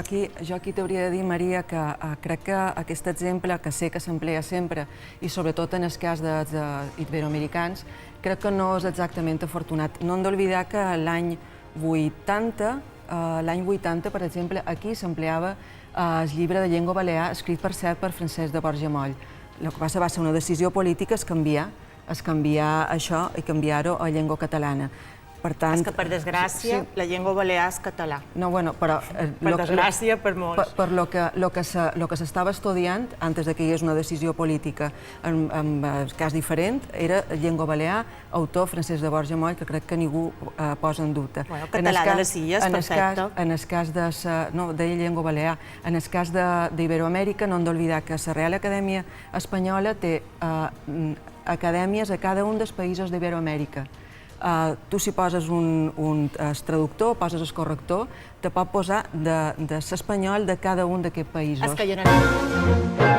jo aquí t'hauria de dir, Maria, que crec que aquest exemple, que sé que s'emplea sempre, i sobretot en el cas dels iberoamericans, crec que no és exactament afortunat. No hem d'oblidar que l'any 80, per exemple, aquí s'empleava el llibre de llengua balear, escrit per cert per Francesc de Borja Moll. El que va ser una decisió política és canviar això i canviar-ho a llengua catalana. És que, per desgràcia, la llengua balear és català. No, bueno, però... Per desgràcia, per molts. Per lo que s'estava estudiant, antes que hi hagués una decisió política en el cas diferent, era llengua balear, autor Francesc de Borja Moll, que crec que ningú posa en dubte. Bueno, català de les Illes, perfecte. En el cas de... No, deia llengua balear. En el cas d'Iberoamèrica, no hem d'oblidar que la Real Acadèmia Espanyola té acadèmies a cada un dels països d'Iberoamèrica. Tu, si poses un traductor, poses el corrector, te pot posar de l'espanyol de cada un d'aquests països. És que jo no...